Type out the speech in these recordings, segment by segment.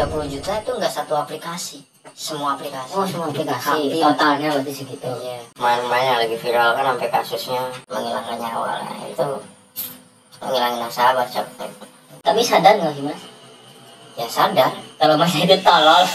30 juta itu nggak satu aplikasi, semua aplikasi. Oh, semua aplikasi. Hampir. Totalnya berarti segitu. Iya. Main-main yang lagi viral kan sampai kasusnya menghilangkan nyawa. Nah, itu menghilangkan nasabah cepet. Tapi sadar nggak sih Mas? Ya sadar. Kalau Mas itu tolol.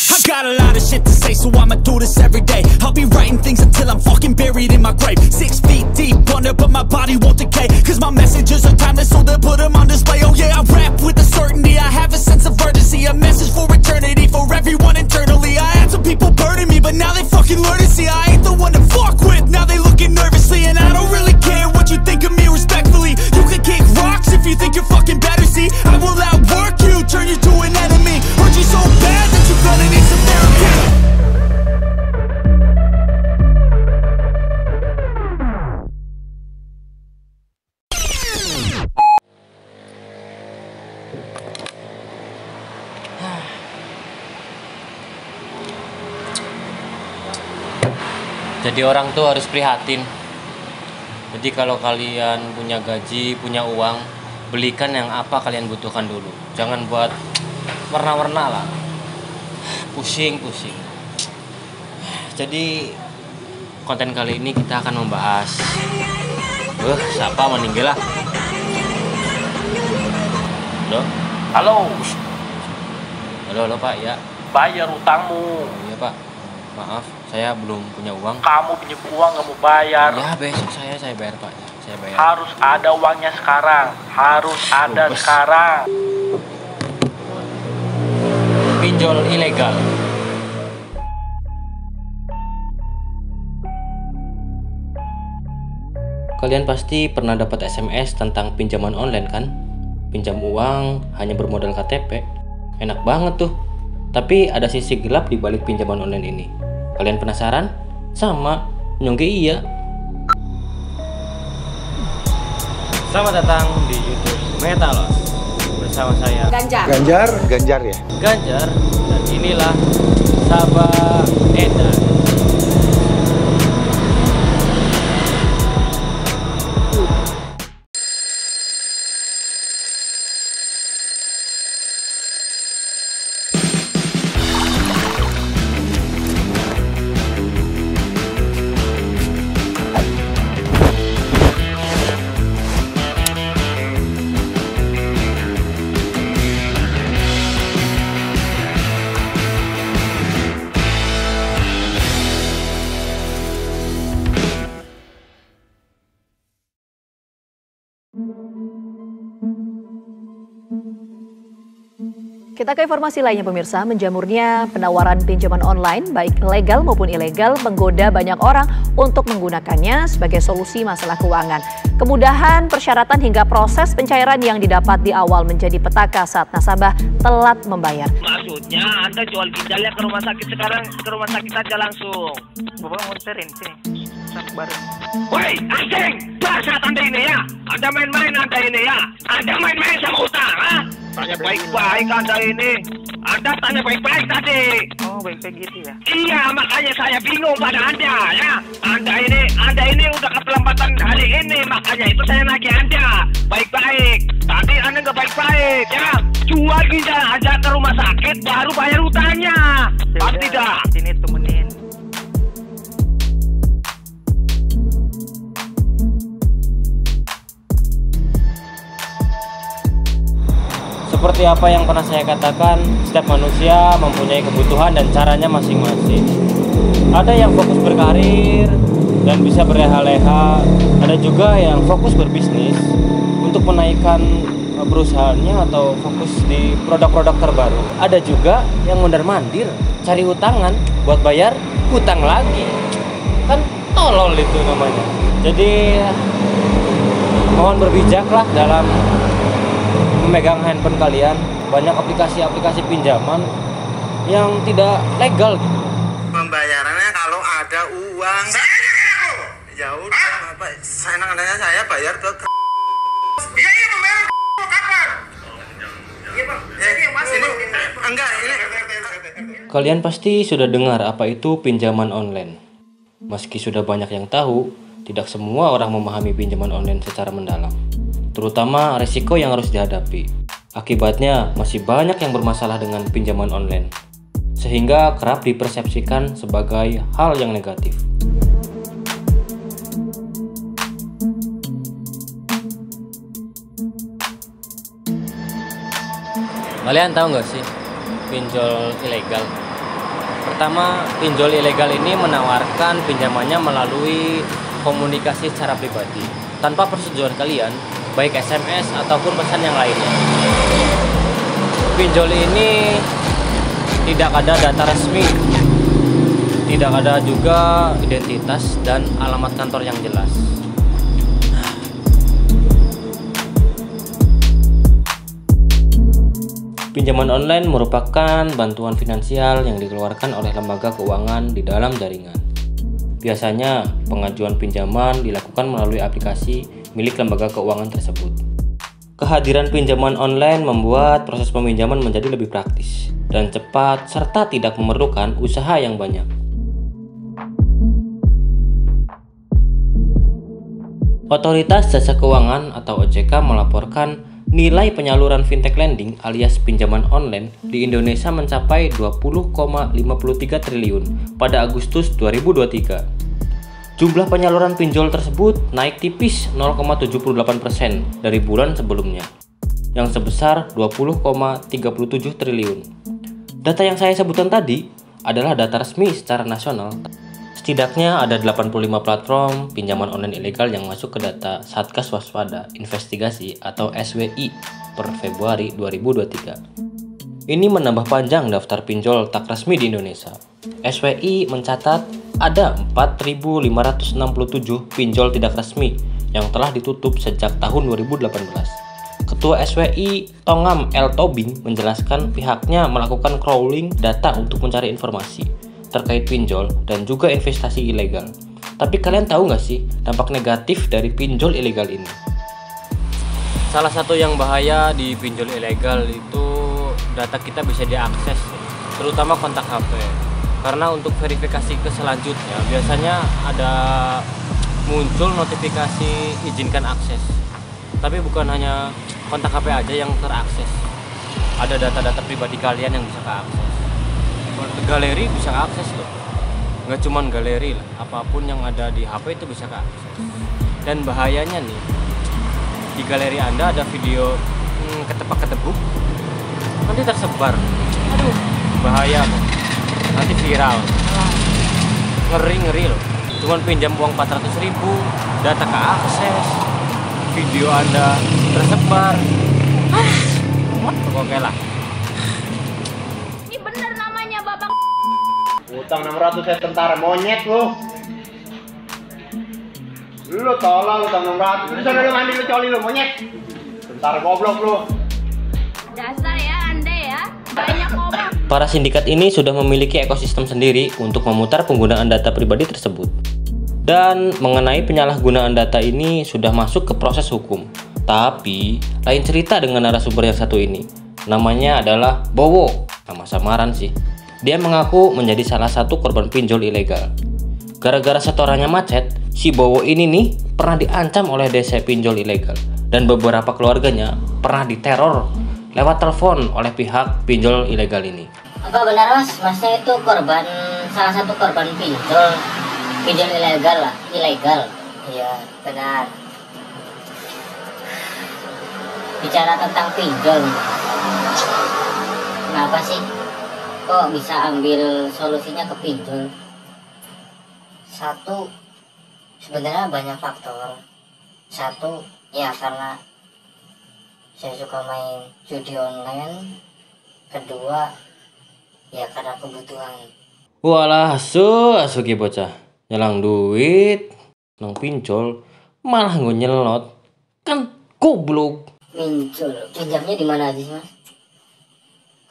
I got a lot of shit to say, so I'ma do this every day. I'll be writing things until I'm fucking buried in my grave. 6 feet deep under, but my body won't decay. Cause my messages are timeless, so they'll put them on display. Oh yeah, I rap with a certainty, I have a sense of urgency. A message for eternity, for everyone internally. I had some people burning me, but now they fucking learn to see I ain't the one to fuck with, now they looking nervously. And I don't really care what you think of me respectfully. You can kick rocks if you think you're fucking better, see I will outwork you, turn you to an enemy. Hurt you so bad that you're gonna need some therapy. Jadi orang tuh harus prihatin. Jadi kalau kalian punya gaji, punya uang, belikan yang apa kalian butuhkan dulu. Jangan buat warna-warna lah. Pusing. Jadi konten kali ini kita akan membahas siapa meninggal lah. Halo Pak, ya. Bayar utangmu. Iya Pak, maaf saya belum punya uang. Kamu pinjam uang nggak mau bayar. Ya besok saya bayar Pak, ya. Saya bayar. Harus ada uangnya sekarang. Harus ada sekarang. Pinjol ilegal. Kalian pasti pernah dapat SMS tentang pinjaman online kan? Pinjam uang hanya bermodal KTP. Enak banget tuh. Tapi ada sisi gelap di balik pinjaman online ini. Kalian penasaran? Sama, nyongke iya. Selamat datang di YouTube Metalos. Bersama saya Ganjar ya? Ganjar, dan inilah Sabah Edan. Kita ke informasi lainnya pemirsa, menjamurnya penawaran pinjaman online baik legal maupun ilegal menggoda banyak orang untuk menggunakannya sebagai solusi masalah keuangan. Kemudahan, persyaratan hingga proses pencairan yang didapat di awal menjadi petaka saat nasabah telat membayar. Maksudnya Anda jual ginjalnya ke rumah sakit sekarang, ke rumah sakit aja langsung. Bapak monterin sih. Woi, anjing! Dasar Anda ini ya! Anda main-main Anda ini ya! Anda main-main sama utang, ha? Tanya baik-baik Anda ini. Anda tanya baik-baik tadi. Oh, baik-baik gitu ya? Iya, makanya saya bingung pada Anda, ya. Anda ini udah keterlambatan hari ini, makanya itu saya nagih Anda. Baik-baik. Tadi Anda nggak baik-baik, ya. Jual ginjal aja ke rumah sakit, baru bayar utangnya. Pasti tidak. Sini temenin. Seperti apa yang pernah saya katakan, setiap manusia mempunyai kebutuhan dan caranya masing-masing. Ada yang fokus berkarir dan bisa berleha-leha, ada juga yang fokus berbisnis untuk menaikkan perusahaannya atau fokus di produk-produk terbaru. Ada juga yang mondar-mandir, cari utangan buat bayar hutang lagi. Kan tolol itu namanya. Jadi mohon berbijaklah dalam memegang handphone kalian. Banyak aplikasi-aplikasi pinjaman yang tidak legal gitu. Pembayarannya kalau ada uang. Ya udah, Bapak, senang-senangnya saya bayar ke. Iya pembayaran kapan? Iya Bang. Enggak, ini. Kalian pasti sudah dengar apa itu pinjaman online. Meski sudah banyak yang tahu, tidak semua orang memahami pinjaman online secara mendalam. Terutama resiko yang harus dihadapi. Akibatnya masih banyak yang bermasalah dengan pinjaman online, sehingga kerap dipersepsikan sebagai hal yang negatif. Kalian tahu nggak sih pinjol ilegal? Pertama, pinjol ilegal ini menawarkan pinjamannya melalui komunikasi secara pribadi tanpa persetujuan kalian, baik SMS ataupun pesan yang lainnya. Pinjol ini tidak ada data resmi, tidak ada juga identitas dan alamat kantor yang jelas. Pinjaman online merupakan bantuan finansial yang dikeluarkan oleh lembaga keuangan di dalam jaringan. Biasanya, pengajuan pinjaman dilakukan melalui aplikasi milik lembaga keuangan tersebut. Kehadiran pinjaman online membuat proses peminjaman menjadi lebih praktis dan cepat serta tidak memerlukan usaha yang banyak. Otoritas Jasa Keuangan atau OJK melaporkan nilai penyaluran fintech lending alias pinjaman online di Indonesia mencapai 20,53 triliun pada Agustus 2023. Jumlah penyaluran pinjol tersebut naik tipis 0,78% dari bulan sebelumnya, yang sebesar 20,37 triliun. Data yang saya sebutkan tadi adalah data resmi secara nasional. Setidaknya ada 85 platform pinjaman online ilegal yang masuk ke data Satgas Waspada Investigasi atau SWI per Februari 2023. Ini menambah panjang daftar pinjol tak resmi di Indonesia. SWI mencatat ada 4.567 pinjol tidak resmi yang telah ditutup sejak tahun 2018. Ketua SWI Tongam L. Tobing menjelaskan pihaknya melakukan crawling data untuk mencari informasi terkait pinjol dan juga investasi ilegal. Tapi kalian tahu nggak sih dampak negatif dari pinjol ilegal ini? Salah satu yang bahaya di pinjol ilegal itu data kita bisa diakses, terutama kontak HP. Karena untuk verifikasi ke selanjutnya biasanya ada muncul notifikasi izinkan akses. Tapi bukan hanya kontak HP aja yang terakses. Ada data-data pribadi kalian yang bisa keakses. Galeri bisa keakses loh, nggak cuman galeri lah, apapun yang ada di HP itu bisa keakses. Dan bahayanya nih, di galeri Anda ada video ketepak-ketepuk, nanti tersebar, aduh bahaya loh, nanti viral, ngeri loh. Cuman pinjam uang 400.000, data keakses, video Anda tersebar, pokoknya lah. Utang 600 saya tentara monyet lu. Lu tolong utang 600. Lu sana lu mandi lu coli lu monyet. Tentara goblok lu. Dasar ya Anda ya. Banyak ngomong. Para sindikat ini sudah memiliki ekosistem sendiri untuk memutar penggunaan data pribadi tersebut. Dan mengenai penyalahgunaan data ini sudah masuk ke proses hukum. Tapi lain cerita dengan narasumber yang satu ini. Namanya adalah Bowo. Nama samaran sih. Dia mengaku menjadi salah satu korban pinjol ilegal. Gara-gara setorannya macet, si Bowo ini nih pernah diancam oleh DC pinjol ilegal dan beberapa keluarganya pernah diteror lewat telepon oleh pihak pinjol ilegal ini. Apa benar mas? Masnya itu korban, salah satu korban pinjol ilegal lah, ilegal. Iya, benar. Bicara tentang pinjol, kenapa sih kok bisa ambil solusinya ke pinjol? Satu, sebenarnya banyak faktor. Satu, ya karena saya suka main judi online. Kedua, ya karena kebutuhan. Walah, asuki bocah nyelang duit nang pinjol malah gue nyelot, kan goblok. Pinjamnya di mana aja sih mas?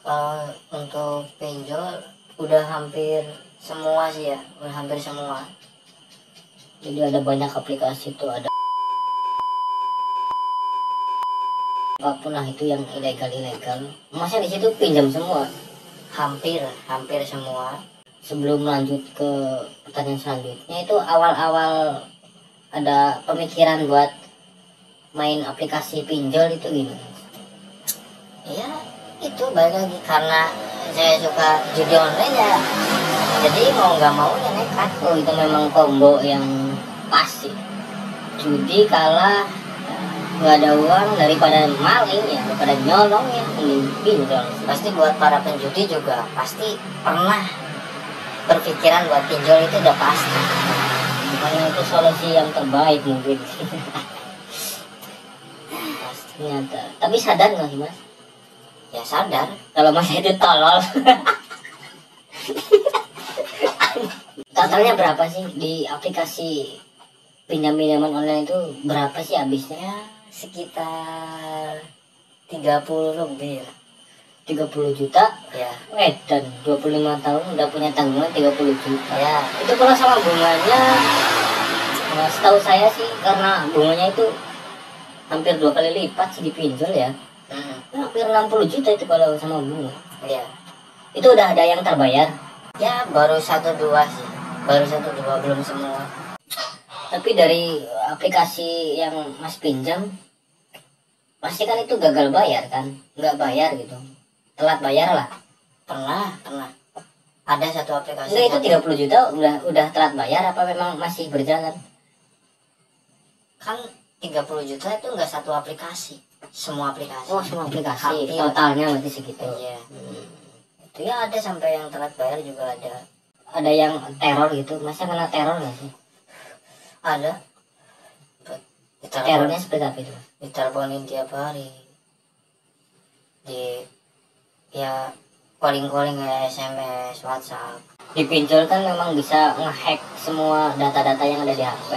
Kalau untuk pinjol udah hampir semua sih ya, udah hampir semua. Jadi ada banyak aplikasi tuh, ada apapun lah itu yang ilegal. Masnya di situ pinjam semua? Hampir semua. Sebelum lanjut ke pertanyaan selanjutnya, itu awal-awal ada pemikiran buat main aplikasi pinjol itu gimana? Ya itu balik lagi karena saya suka judi online ya, jadi mau nggak mau ya nekat. Oh itu memang combo yang pas sih. Judi kalah nggak ada uang daripada maling ya, daripada nyolong ya, mending pinjol. Pasti buat para penjudi juga pasti pernah berpikiran buat pinjol, itu udah pasti. Makanya itu solusi yang terbaik mungkin. Ternyata. Tapi sadar nggak sih mas? Ya sadar kalau mas itu tolol. Totalnya berapa sih di aplikasi pinjam-pinjaman online itu, berapa sih habisnya? ya sekitar 30 lebih lah. 30 juta Ya dan 25 tahun udah punya tanggungan 30 juta. ya Itu kalau sama bunganya, setahu saya sih karena bunganya itu hampir 2 kali lipat sih di pinjol ya. Hampir 60 juta itu kalau sama bunga. ya Itu udah ada yang terbayar. ya baru 1-2 sih, baru 1-2, belum semua. Tapi dari aplikasi yang mas pinjam, pasti kan itu gagal bayar kan? Nggak bayar gitu, telat bayar lah. Pernah ada satu aplikasi. Enggak, itu 30 juta udah telat bayar apa memang masih berjalan? Kan 30 juta itu enggak satu aplikasi, semua aplikasi. Oh semua aplikasi, Hampir. totalnya berarti segitu. Iya. Itu ya ada sampai yang telat bayar juga ada. Ada yang teror gitu, masnya kena teror nggak sih? Ada. Terornya seperti apa itu? Diteleponin tiap hari. Ya calling ya, SMS, WhatsApp. Di pinjol kan memang bisa ngehack semua data-data yang ada di HP.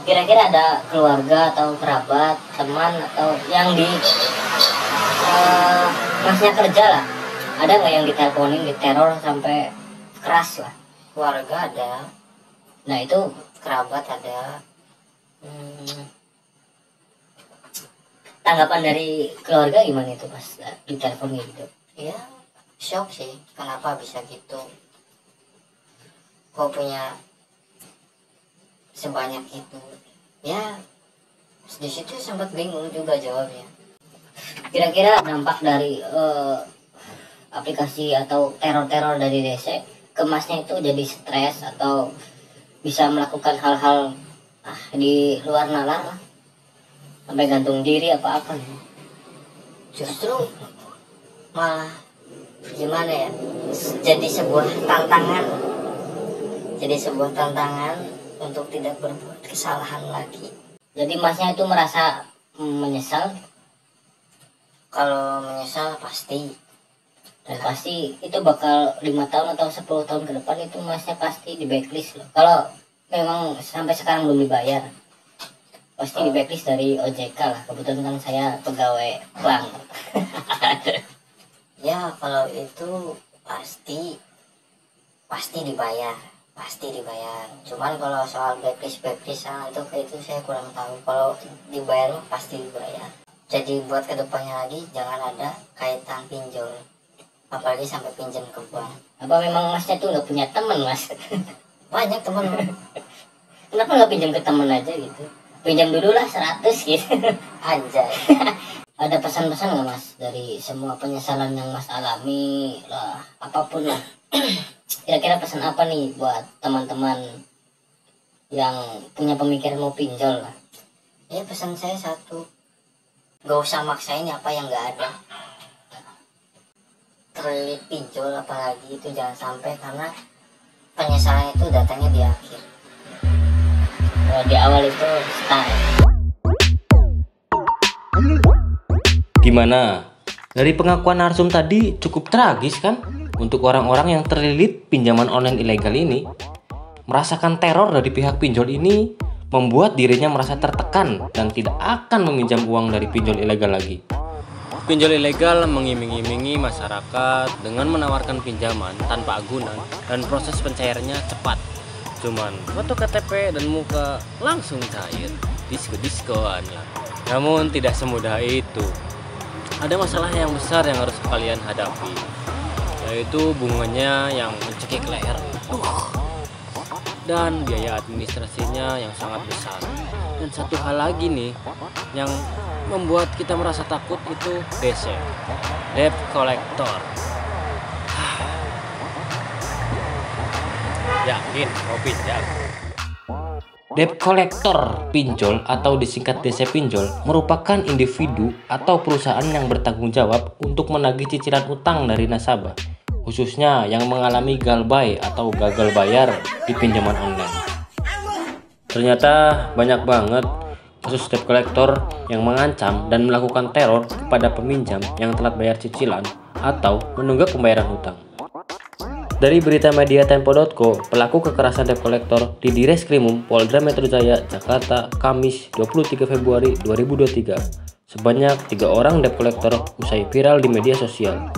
Kira-kira ada keluarga atau kerabat, teman atau yang di masnya kerja lah, ada nggak yang diteleponin, diteror sampai keras lah? Keluarga ada, Nah itu kerabat ada. tanggapan dari keluarga gimana itu pas ditelepon gitu? Ya shock sih, kenapa bisa gitu, kok punya sebanyak itu. Ya di situ sempat bingung juga jawabnya. Kira-kira dampak dari aplikasi atau teror-teror dari DC ke masnya itu jadi stres atau bisa melakukan hal-hal di luar nalar lah, sampai gantung diri apa-apa gitu? Justru malah gimana ya, jadi sebuah tantangan untuk tidak berbuat kesalahan lagi. Jadi masnya itu merasa menyesal? Kalau menyesal pasti, Dan pasti itu bakal 5 tahun atau 10 tahun ke depan itu masnya pasti di blacklist loh. Kalau memang sampai sekarang belum dibayar, pasti di blacklist dari OJK lah. Kebetulan kan saya pegawai bank. ya kalau itu pasti dibayar. Cuman kalau soal blacklist itu saya kurang tahu. Kalau dibayar pasti dibayar. Jadi buat kedepannya lagi jangan ada kaitan pinjol, apalagi sampai pinjam ke bank. Apa memang masnya tuh nggak punya teman mas? Banyak teman. Kenapa nggak pinjam ke teman aja gitu? Pinjam dulu lah 100 gitu. Anjay. Ada pesan-pesan nggak mas dari semua penyesalan yang mas alami lah, apapun lah? Kira-kira pesan apa nih buat teman-teman yang punya pemikiran mau pinjol lah? Ya pesan saya satu, gak usah maksain apa yang gak ada. Terlilit pinjol apalagi itu jangan sampai, karena penyesalan itu datangnya di akhir. Kalau di awal itu style. Gimana? Dari pengakuan narsum tadi cukup tragis kan? Untuk orang-orang yang terlilit pinjaman online ilegal ini. Merasakan teror dari pihak pinjol ini membuat dirinya merasa tertekan dan tidak akan meminjam uang dari pinjol ilegal lagi. Pinjol ilegal mengiming-imingi masyarakat dengan menawarkan pinjaman tanpa agunan dan proses pencairannya cepat. Cuman foto KTP dan muka langsung cair, disko-diskoan lah. Namun tidak semudah itu. Ada masalah yang besar yang harus kalian hadapi, yaitu bunganya yang mencekik leher dan biaya administrasinya yang sangat besar. Dan satu hal lagi nih yang membuat kita merasa takut itu DC, debt collector. Yakin mau pinjam? Debt collector pinjol atau disingkat DC pinjol merupakan individu atau perusahaan yang bertanggung jawab untuk menagih cicilan utang dari nasabah, khususnya yang mengalami galbay atau gagal bayar di pinjaman online. Ternyata banyak banget kasus debt collector yang mengancam dan melakukan teror kepada peminjam yang telat bayar cicilan atau menunggak pembayaran hutang. Dari berita media Tempo.co, pelaku kekerasan debt collector di Direskrimum Polda Metro Jaya, Jakarta, Kamis 23 Februari 2023. Sebanyak 3 orang debt collector usai viral di media sosial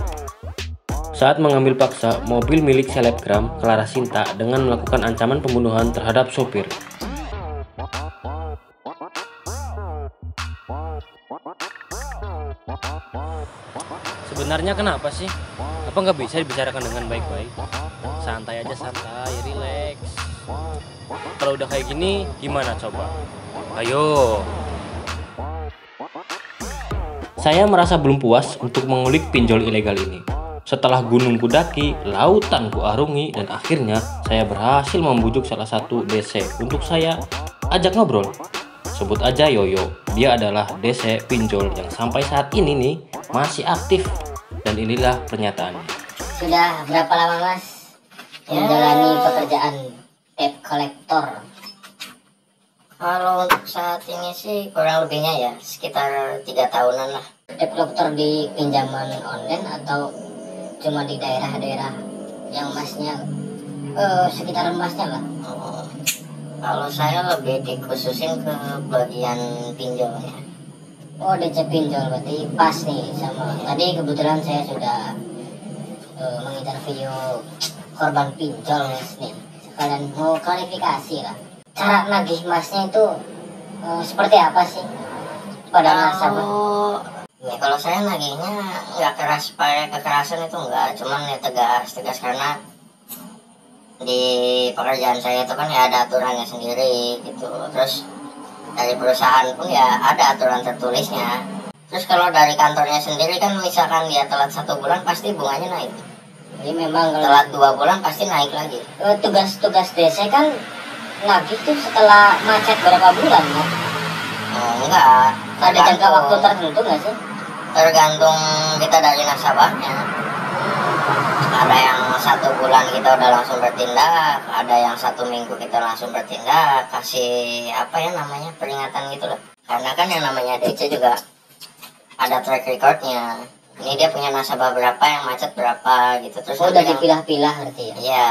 saat mengambil paksa mobil milik selebgram Clara Sinta dengan melakukan ancaman pembunuhan terhadap sopir. Sebenarnya kenapa sih? Apa nggak bisa dibicarakan dengan baik-baik? Santai aja, santai, relax. Kalau udah kayak gini, gimana coba? Ayo. Saya merasa belum puas untuk mengulik pinjol ilegal ini. Setelah gunung kudaki, lautan kuarungi, dan akhirnya saya berhasil membujuk salah satu DC untuk saya ajak ngobrol. Sebut aja Yoyo. Dia adalah DC pinjol yang sampai saat ini nih masih aktif. Dan inilah pernyataannya. Sudah berapa lama Mas menjalani pekerjaan debt collector? Kalau untuk saat ini sih kurang lebihnya ya sekitar 3 tahunan lah. Debt collector di pinjaman online atau cuma di daerah-daerah yang Masnya sekitaran Masnya lah? Kalau saya lebih dikhususin ke bagian pinjolnya. Oh, DC pinjol berarti pas nih sama. Tadi kebetulan saya sudah menginterview korban pinjol Mas nih. Sekalian mau klarifikasi lah. Cara nagih Masnya itu seperti apa sih pada nasabah? Ya, kalau saya nagihnya nggak keras, pakai kekerasan itu nggak, cuman ya tegas karena di pekerjaan saya itu kan ya ada aturannya sendiri gitu. Terus dari perusahaan pun ya ada aturan tertulisnya. Terus kalau dari kantornya sendiri kan misalkan dia telat 1 bulan pasti bunganya naik. Jadi memang kalau Telat 2 bulan pasti naik lagi. tugas-tugas DC kan nagih tuh setelah macet berapa bulan ya? Enggak. Ada jangka waktu tertentu nggak sih? Tergantung kita dari nasabahnya. Ada yang 1 bulan kita udah langsung bertindak, ada yang 1 minggu kita langsung bertindak, kasih apa ya namanya, peringatan gitu loh. Karena kan yang namanya DC juga ada track recordnya. Ini dia punya nasabah berapa yang macet berapa gitu. Terus udah dipilah-pilah berarti ya? Iya.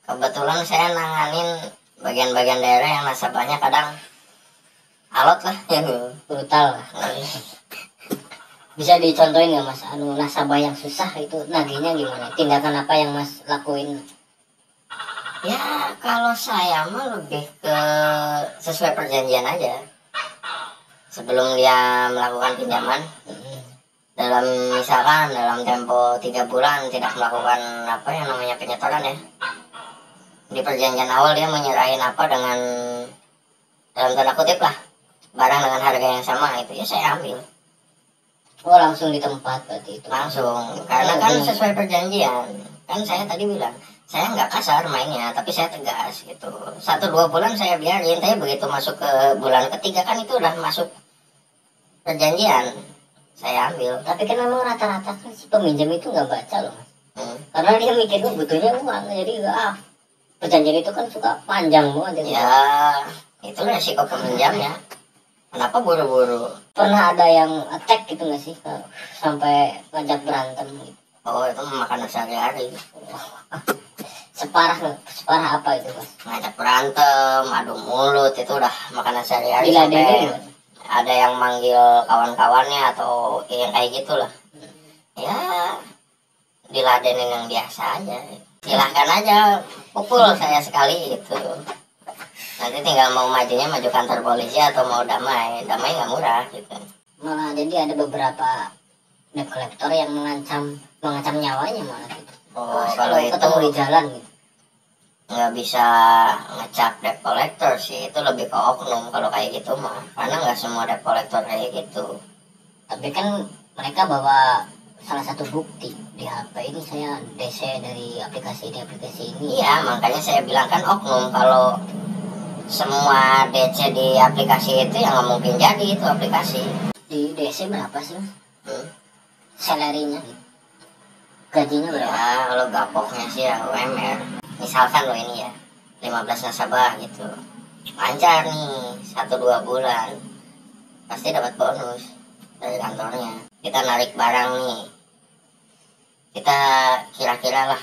Kebetulan saya nanganin bagian-bagian daerah yang nasabahnya kadang alot lah ya, brutal lah. Bisa dicontohin nggak Mas, nasabah yang susah itu nagihnya gimana? Tindakan apa yang Mas lakuin? Ya kalau saya mah lebih ke sesuai perjanjian aja. Sebelum dia melakukan pinjaman, misalkan dalam tempo 3 bulan tidak melakukan apa yang namanya penyetoran ya. Di perjanjian awal dia menyerahin apa dengan dalam tanda kutip lah barang dengan harga yang sama, itu ya saya ambil. Oh, langsung di tempat berarti itu? Langsung, karena kan sesuai perjanjian. Kan saya tadi bilang, saya nggak kasar mainnya, tapi saya tegas gitu. 1-2 bulan saya biarin, tapi begitu masuk ke bulan ketiga kan itu udah masuk perjanjian, saya ambil. Tapi kan memang rata-rata kan si peminjam itu nggak baca loh Mas. Karena dia mikirnya butuhnya uang, jadi perjanjian itu kan suka panjang banget. Ya, itu resiko peminjam ya. Kenapa buru-buru? Pernah ada yang attack gitu nggak sih, sampai ngajak berantem gitu? Oh, itu makanan sehari-hari. Separah apa itu Mas? Ngajak berantem, adu mulut, itu udah makanan sehari-hari. Diladenin Sampai ada yang manggil kawan-kawannya atau yang kayak gitulah. Ya, diladenin yang biasa aja. Silahkan aja pukul saya sekali gitu. Nanti tinggal mau majunya maju kantor polisi atau mau damai nggak murah gitu. Malah jadi ada beberapa debt collector yang mengancam nyawanya malah gitu. Oh, kalau itu ketemu di jalan gitu. nggak bisa ngecap debt collector sih, itu lebih ke oknum kalau kayak gitu mah, karena nggak semua debt collector kayak gitu. Tapi kan mereka bawa salah satu bukti di HP ini, saya DC dari aplikasi ini. Iya, makanya saya bilang kan oknum. Kalau semua DC di aplikasi itu ya nggak mungkin jadi itu aplikasi. Di DC berapa sih Mas? Salary-nya gitu. Gajinya berapa? Ya, kalau gapoknya sih ya UMR. Misalkan lo ini ya 15 nasabah gitu, lancar nih 1-2 bulan pasti dapat bonus dari kantornya. Kita narik barang nih, kita kira-kira lah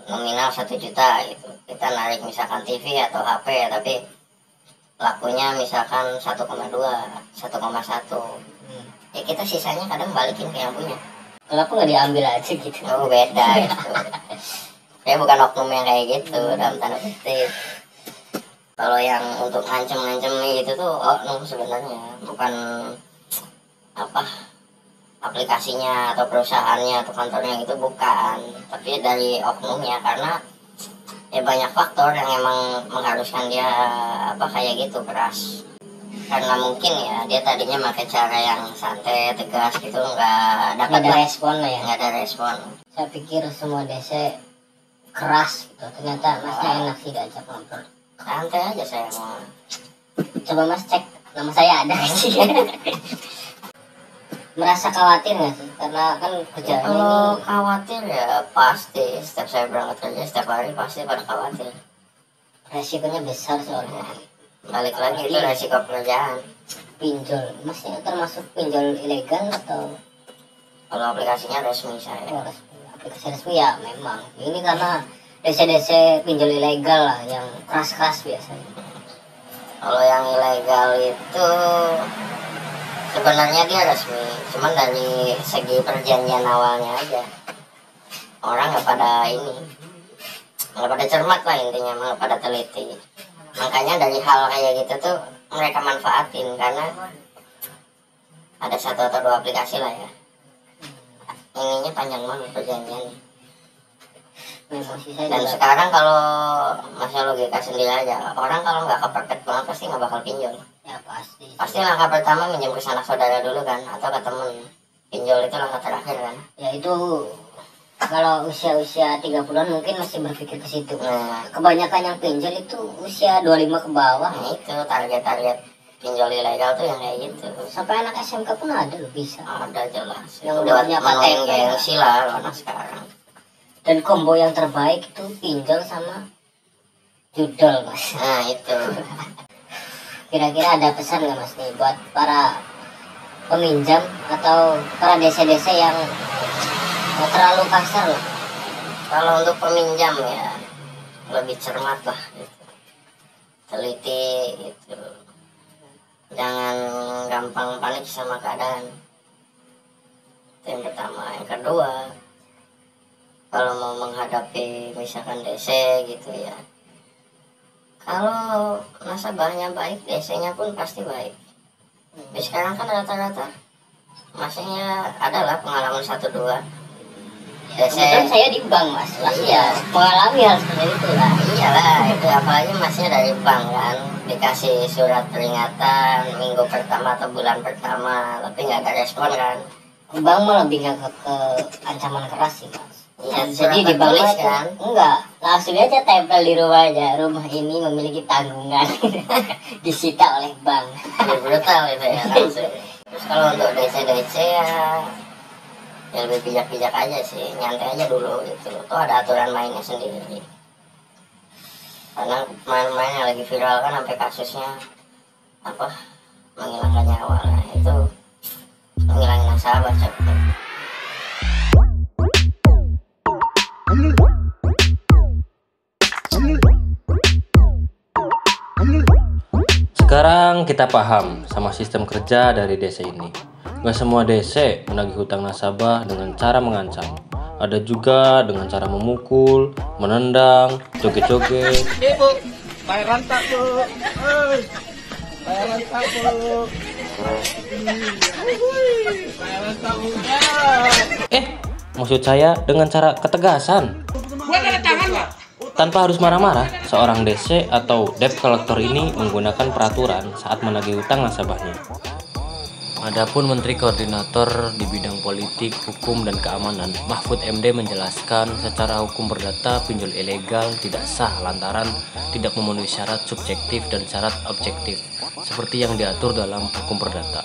nominal 1 juta gitu, kita narik misalkan TV atau HP, tapi lakunya misalkan 1,2, 1,1, ya kita sisanya kadang balikin ke yang punya. Kenapa nggak diambil aja gitu? Oh beda gitu. Saya bukan oknum yang kayak gitu dalam tanda kutip. Kalau yang untuk ngancem-ngancem gitu tuh oknum sebenarnya, bukan apa aplikasinya atau perusahaannya atau kantornya gitu, bukan, tapi dari oknumnya, karena ya banyak faktor yang emang mengharuskan dia apa kayak gitu keras. Karena mungkin ya dia tadinya pakai cara yang santai tegas gitu, nggak dapat respon lah ya. Nggak ada respon. Saya pikir semua DC keras gitu, ternyata Masnya enak sih diajak ngobrol. Santai aja saya mau. Coba Mas cek nama saya ada sih. Merasa khawatir nggak sih? Karena kan kerjaan Ya, kalau ini khawatir ya pasti. Setiap saya berangkat kerja setiap hari pasti pada khawatir. resikonya besar soalnya. Balik lagi itu resiko pekerjaan. Pinjol, Masnya termasuk pinjol ilegal atau? Kalau aplikasinya resmi saya. Oh, aplikasi resmi ya memang. Ini karena DC-DC pinjol ilegal lah, yang keras-keras biasanya. Kalau yang ilegal itu sebenarnya dia resmi, cuman dari segi perjanjian awalnya aja orang nggak pada ini, nggak pada cermat lah intinya, nggak pada teliti. Makanya dari hal kayak gitu tuh mereka manfaatin, karena ada 1 atau 2 aplikasi lah ya, ininya panjang banget perjanjiannya. Dan sekarang kalau masalah logika sendiri aja, orang kalau nggak kepepet banget pasti nggak bakal pinjol. Ya pasti. Pasti langkah pertama minjem ke sanak saudara dulu kan, atau ke temen. Pinjol itu langkah terakhir kan. Ya itu kalau usia-usia 30-an mungkin masih berpikir ke situ. Nah, Kebanyakan yang pinjol itu usia 25 ke bawah. nah itu target-target pinjol ilegal tuh yang kayak gitu. Sampai anak SMK pun ada loh, bisa. Ada jelas. Yang Itu udah buat punya menuin KTP. gengsi lah anak sekarang. Dan combo yang terbaik itu pinjol sama judol, Mas. Nah itu. Kira-kira ada pesan nggak Mas nih buat para peminjam atau para DC-DC yang terlalu kasar lah? Kalau untuk peminjam ya lebih cermat lah gitu. Teliti gitu. Jangan gampang panik sama keadaan. Itu yang pertama. Yang kedua, kalau mau menghadapi misalkan DC gitu ya, kalau nasabahnya baik, DC-nya pun pasti baik. Tapi sekarang kan rata-rata masanya adalah pengalaman 1-2 DC. Kebetulan saya di bank, Mas. Lah, Iya. mengalami hal seperti itu lah. Iyalah, itu apalagi masnya dari bank kan, dikasih surat peringatan minggu pertama atau bulan pertama, tapi nggak ada respon kan. Bank mah lebih nggak ke ancaman keras sih, Mas. Iya, Jadi di bank tulis kan enggak, langsung aja tempel di rumah aja, rumah ini memiliki tanggungan disita oleh bank. Ya, brutal itu ya langsung. Terus kalau untuk DC ya lebih bijak-bijak aja sih, nyantai aja dulu gitu. Tuh ada aturan mainnya sendiri. Karena main-main yang lagi viral kan sampai kasusnya apa menghilangkan nyawa, nah, itu menghilangkan nasabah cepet. Sekarang kita paham sama sistem kerja dari DC ini. Gak semua DC menagih hutang nasabah dengan cara mengancam. Ada juga dengan cara memukul, menendang, joget-joget. Ibu, bayaran tak bu? Bayaran tak bu? Bayaran tak bu? Maksud saya dengan cara ketegasan. Gua tanda tangan, Pak. Tanpa harus marah-marah, seorang DC atau debt collector ini menggunakan peraturan saat menagih utang nasabahnya. Adapun Menteri Koordinator di bidang politik, hukum, dan keamanan, Mahfud MD menjelaskan secara hukum perdata pinjol ilegal tidak sah lantaran tidak memenuhi syarat subjektif dan syarat objektif, seperti yang diatur dalam hukum perdata.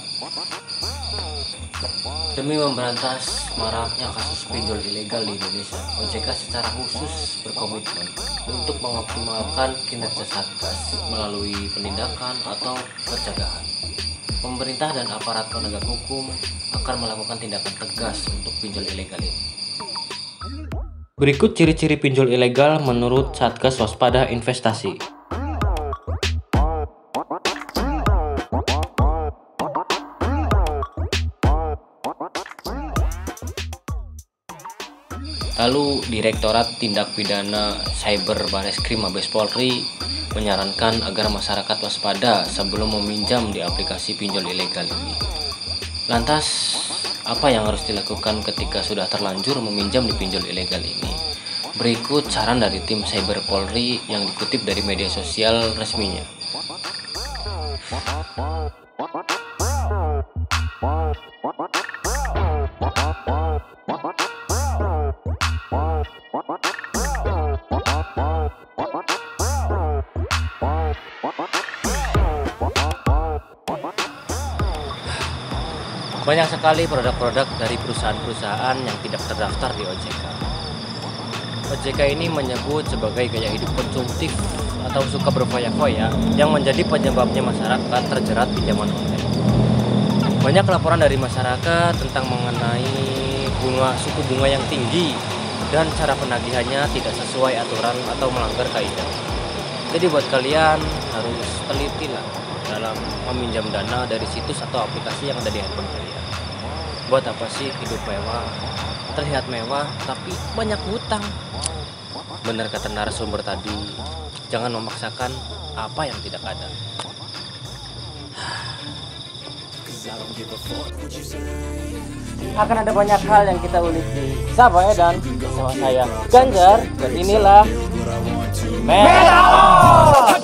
Demi memberantas maraknya kasus pinjol ilegal di Indonesia, OJK secara khusus berkomitmen untuk mengoptimalkan kinerja Satgas melalui penindakan atau pencegahan. Pemerintah dan aparat penegak hukum akan melakukan tindakan tegas untuk pinjol ilegal ini. Berikut ciri-ciri pinjol ilegal menurut Satgas Waspada Investasi. Lalu Direktorat Tindak Pidana Cyber Bareskrim Mabes Polri menyarankan agar masyarakat waspada sebelum meminjam di aplikasi pinjol ilegal ini. Lantas, apa yang harus dilakukan ketika sudah terlanjur meminjam di pinjol ilegal ini? Berikut saran dari tim Cyber Polri yang dikutip dari media sosial resminya. Banyak sekali produk-produk dari perusahaan-perusahaan yang tidak terdaftar di OJK. OJK ini menyebut sebagai gaya hidup konsumtif atau suka berfoya-foya yang menjadi penyebabnya masyarakat terjerat pinjaman online. Banyak laporan dari masyarakat tentang mengenai suku bunga yang tinggi dan cara penagihannya tidak sesuai aturan atau melanggar kaidah. Jadi buat kalian harus teliti lah dalam meminjam dana dari situs atau aplikasi yang ada di handphone kalian. Buat apa sih hidup mewah, terlihat mewah tapi banyak hutang? Benar kata narasumber tadi, jangan memaksakan apa yang tidak ada. Akan ada banyak hal yang kita ulik di Sapa Edan bersama saya Ganjar, dan inilah Metal.